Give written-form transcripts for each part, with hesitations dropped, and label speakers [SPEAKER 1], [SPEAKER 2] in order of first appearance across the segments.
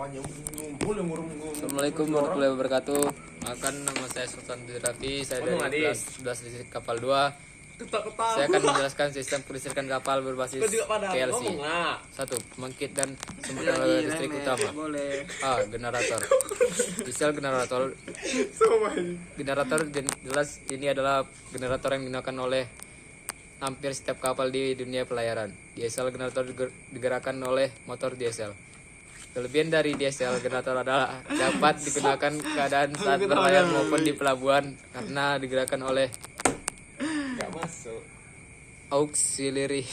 [SPEAKER 1] Assalamualaikum warahmatullahi wabarakatuh. Makan, nama saya Sultan Rafi. Saya dari kelas 11 di kapal 2. Saya akan menjelaskan sistem kelistrikan kapal berbasis PLC. 1. Pembangkit dan sumber tenaga listrik utama. A. Generator. Diesel generator. Generator jelas ini adalah generator yang digunakan oleh hampir setiap kapal di dunia pelayaran. Diesel generator digerakkan oleh motor diesel. Kelebihan dari diesel generator adalah dapat digunakan keadaan saat berlayar maupun di pelabuhan karena digerakkan oleh auxiliary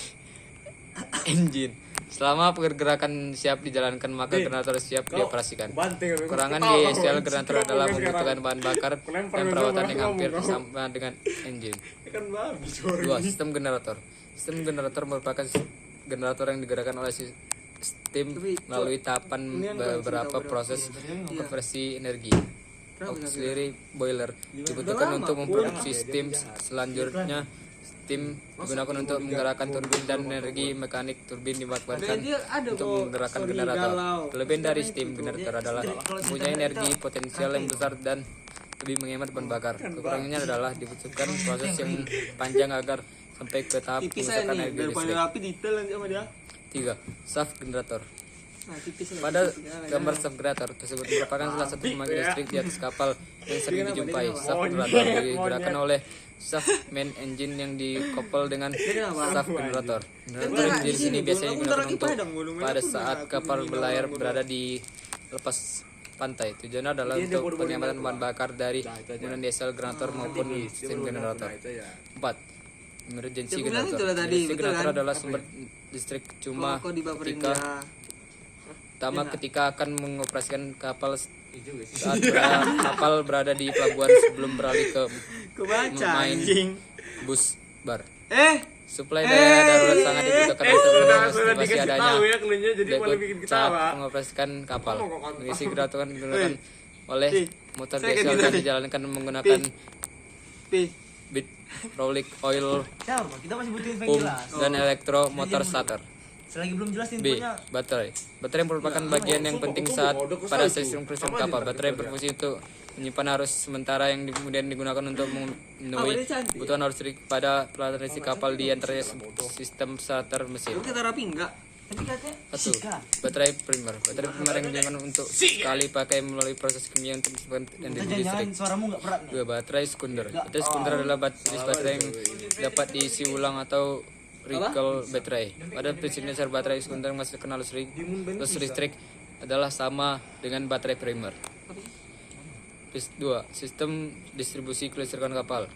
[SPEAKER 1] engine. Selama pergerakan siap dijalankan maka generator siap dioperasikan. Kekurangan diesel generator adalah membutuhkan bahan bakar dan perawatan yang hampir sama dengan engine. 2. Sistem generator. Sistem generator merupakan generator yang digerakkan oleh steam melalui tahapan beberapa proses konversi energi. Auxiliary boiler dibutuhkan untuk memproduksi steam. Selanjutnya steam digunakan untuk menggerakkan turbin dan energi mekanik turbin dimanfaatkan untuk menggerakkan generator. Kelebihan dari steam generator adalah mempunyai energi potensial yang besar dan lebih menghemat bahan bakar. Kekurangannya adalah dibutuhkan proses yang panjang agar sampai ke tahap menghasilkan energi listrik. 3. Shaft generator. Pada gambar shaft generator tersebut merupakan salah satu pembangkit listrik di atas kapal yang sering dijumpai. Shaft generator digerakkan oleh shaft main engine yang dikoppel dengan shaft generator. Generator yang di sini biasanya digunakan untuk pada saat kapal berlayar berada di lepas pantai. Tujuannya adalah untuk penghematan bahan bakar dari penggunaan diesel generator maupun steam generator. 4. Emergency generator. Emergency generator adalah sumber listrik cuma ketika akan mengoperasikan kapal saat kapal berada di pelabuhan sebelum beralih ke main bus bar. Suplai daya darurat sangat dibutuhkan untuk mengantisipasi adanya blackboard saat mengoperasikan kapal. Mengisi generator digunakan oleh motor diesel dan dijalankan menggunakan hydraulic oil pump dan elektro motor starter. B. Baterai. Baterai merupakan bagian yang penting saat pada sistem kelistrikan kapal. Baterai berfungsi untuk menyimpan arus sementara yang kemudian digunakan untuk memenuhi kebutuhan arus listrik pada peralatan listrik kapal di antaranya sistem starter mesin. 1. Baterai primer. Baterai primer yang digunakan untuk sekali pakai melalui proses kimia untuk menyimpan energi listrik. 2. Baterai sekunder. Baterai sekunder adalah jenis baterai yang dapat diisi ulang atau recall baterai. Pada prinsipnya dasar baterai sekunder menghasilkan arus listrik adalah sama dengan baterai primer. 2. Sistem distribusi kelistrikan kapal.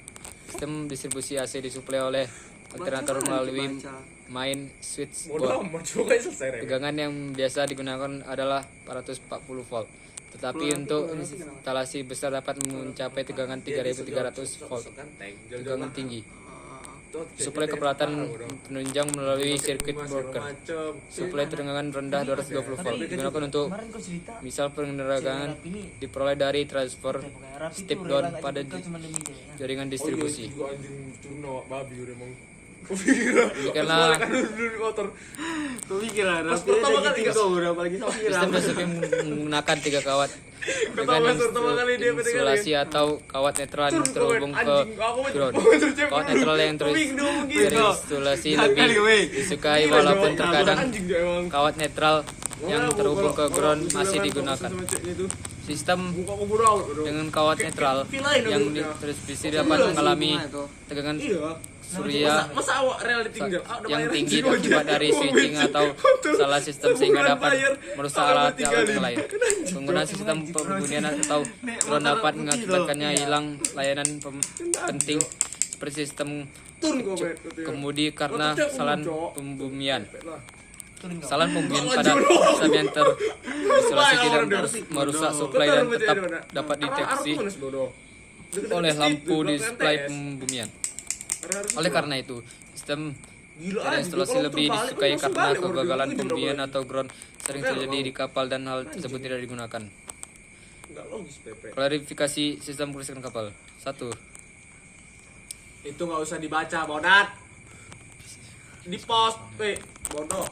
[SPEAKER 1] Sistem distribusi AC disuplai oleh alternator melalui main switchboard. Tegangan yang biasa digunakan adalah 440 volt. Tetapi untuk instalasi besar dapat mencapai tegangan 3300 volt. Tegangan tinggi. Suplai keperalatan penunjang melalui circuit breaker. Suplai tegangan rendah 220 volt digunakan untuk misal penegangan diperoleh dari transfer step down pada jaringan distribusi. Demikianlah sistem dasarnya menggunakan 3 kawat dengan insulasi atau kawat netral yang terhubung ke ground. Kawat netral yang terinsulasi lebih disukai walaupun terkadang kawat netral yang terhubung ke ground masih digunakan. Sistem dengan kawat netral yang terinsulasi dapat mengalami tegangan surya yang tinggi akibat dari switching atau salah sistem sehingga dapat merusak alat yang lain. Penggunaan sistem pembunyian atau drone dapat mengakibatkannya hilang layanan penting seperti sistem kemudi karena salah pembumian. Salah pembumian pada sistem yang terisolasi tidak merusak suplai dan tetap dapat dideteksi oleh lampu display pembumian. Oleh karena itu, sistem terinsulasi lebih disukai karena kegagalan pembumian atau ground sering terjadi di kapal dan hal tersebut tidak digunakan. Klarifikasi sistem kelistrikan kapal. 1.
[SPEAKER 2] Itu nggak usah dibaca, Bonat. Di post, bodoh.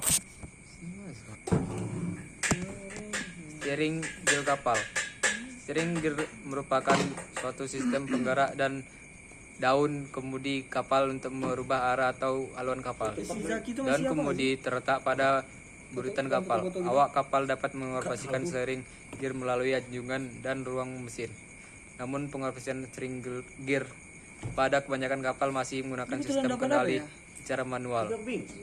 [SPEAKER 1] Steering gear kapal. Steering gear merupakan suatu sistem penggerak dan daun kemudi kapal untuk merubah arah atau haluan kapal. Daun kemudi terletak pada buritan kapal. Awak kapal dapat mengoperasikan steering gear melalui anjungan dan ruang mesin. Namun pengoperasian steering gear pada kebanyakan kapal masih menggunakan sistem kendali secara manual.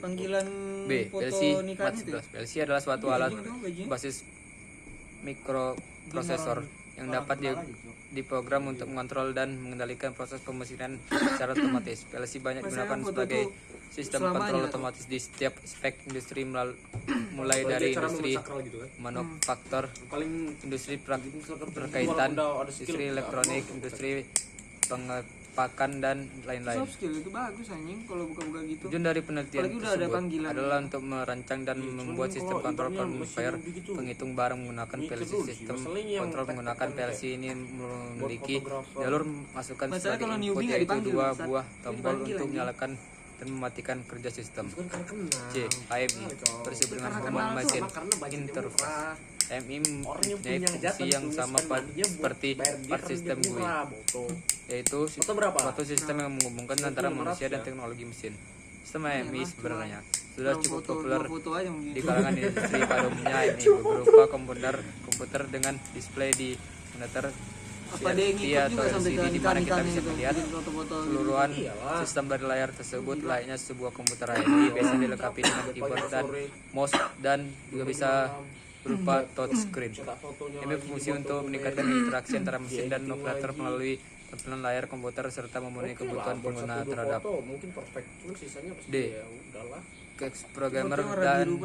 [SPEAKER 3] Panggilan
[SPEAKER 1] B.
[SPEAKER 3] foto
[SPEAKER 1] PLC
[SPEAKER 3] nikahan itu.
[SPEAKER 1] 14. PLC adalah suatu alat basis mikroprosesor yang dapat diprogram untuk mengontrol dan mengendalikan proses pemesinan secara otomatis. PLC banyak digunakan sebagai sistem kontrol otomatis di setiap aspek industri mulai dari industri manufaktur, industri berkaitan, industri elektronik, industri pengepakan dan lain-lain.
[SPEAKER 3] Soft skill itu bagus anjing kalau buka-buka gitu.
[SPEAKER 1] Tujuan dari penelitian
[SPEAKER 3] Apalagi udah ada
[SPEAKER 1] tersebut
[SPEAKER 3] panggilan.
[SPEAKER 1] adalah untuk merancang dan membuat sistem kontrol konveyor penghitung barang menggunakan PLC. Sistem kontrol menggunakan PLC ini memiliki jalur masukan
[SPEAKER 3] Masalah
[SPEAKER 1] sebagai
[SPEAKER 3] kalau
[SPEAKER 1] input
[SPEAKER 3] newbie nggak
[SPEAKER 1] yaitu
[SPEAKER 3] dipanggil,
[SPEAKER 1] dua
[SPEAKER 3] Ustaz.
[SPEAKER 1] buah tombol
[SPEAKER 3] Dipanggil
[SPEAKER 1] untuk
[SPEAKER 3] aja.
[SPEAKER 1] menyalakan dan mematikan kerja sistem. C. AMI bersebut dengan Human Machine Interface. AMI mempunyai fungsi yang sama seperti part sistem GUI, yaitu suatu sistem yang menghubungkan antara manusia dan teknologi mesin. Sistem AMI sebenarnya sudah cukup populer
[SPEAKER 3] Foto aja mungkin.
[SPEAKER 1] di kalangan industri pada umumnya. AMI berupa komputer dengan display di monitor
[SPEAKER 3] Apa dia yang
[SPEAKER 1] CRT
[SPEAKER 3] ikut
[SPEAKER 1] atau
[SPEAKER 3] juga sampai
[SPEAKER 1] LCD di mana kita bisa
[SPEAKER 3] itu,
[SPEAKER 1] melihat
[SPEAKER 3] bikin foto-foto gitu.
[SPEAKER 1] keseluruhan sistem dari layar tersebut layaknya sebuah komputer AMI. Biasa dilengkapi dengan keyboard dan mouse dan juga bisa berupa touchscreen. Ini berfungsi untuk meningkatkan interaksi antara mesin dan operator melalui tampilan layar komputer serta memenuhi kebutuhan pengguna terhadap D. Kex Programmer dan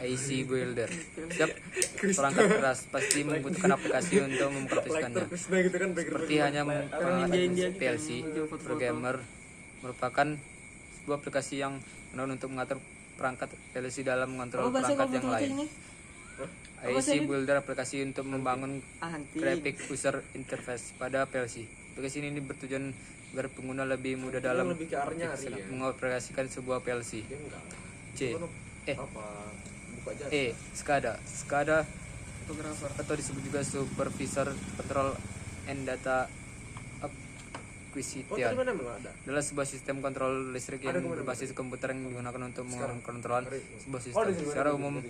[SPEAKER 1] IC Builder. Setiap perangkat keras pasti membutuhkan aplikasi untuk memproduksikannya. Seperti hanya menggunakan PLC, Programmer merupakan sebuah aplikasi yang menolong untuk mengatur perangkat PLC dalam mengontrol perangkat yang lain. IC Builder aplikasi untuk membangun graphic user interface pada PLC. Aplikasi ini bertujuan agar pengguna lebih mudah dalam mengoperasikan sebuah PLC. C. SCADA. SCADA atau disebut juga Supervisor Control and Data Acquisition adalah sebuah sistem kontrol listrik yang berbasis komputer yang digunakan untuk mengontrol sebuah sistem. Secara umum,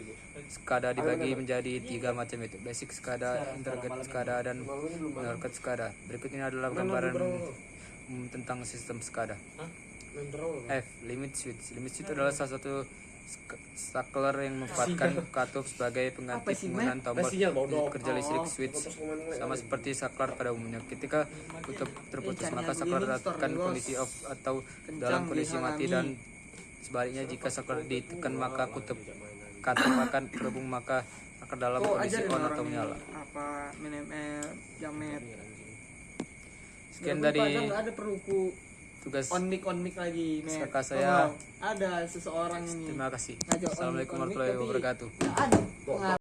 [SPEAKER 1] SCADA dibagi menjadi 3 macam, itu basic SCADA, integrated SCADA, dan networked SCADA. Berikut ini adalah gambaran tentang sistem SCADA. F. Limit switch. Limit switch adalah salah satu saklar yang memanfaatkan katup sebagai pengganti penggunaan tombol kerja listrik. Switch sama seperti saklar pada umumnya. Ketika kutub terputus, maka saklar akan kondisi off atau dalam kondisi mati, dan sebaliknya jika saklar ditekan maka kutub katup akan terhubung maka akan dalam kondisi on atau menyala.
[SPEAKER 3] Apa jamet.
[SPEAKER 1] Sekian dari
[SPEAKER 3] ada perluku
[SPEAKER 1] tugas
[SPEAKER 3] on mic lagi nih.
[SPEAKER 1] kakak saya.
[SPEAKER 3] Ada seseorang ini.
[SPEAKER 1] Terima kasih.
[SPEAKER 3] Ngajak on mic
[SPEAKER 1] Assalamualaikum warahmatullahi
[SPEAKER 3] tapi
[SPEAKER 1] wabarakatuh.
[SPEAKER 3] nggak ada.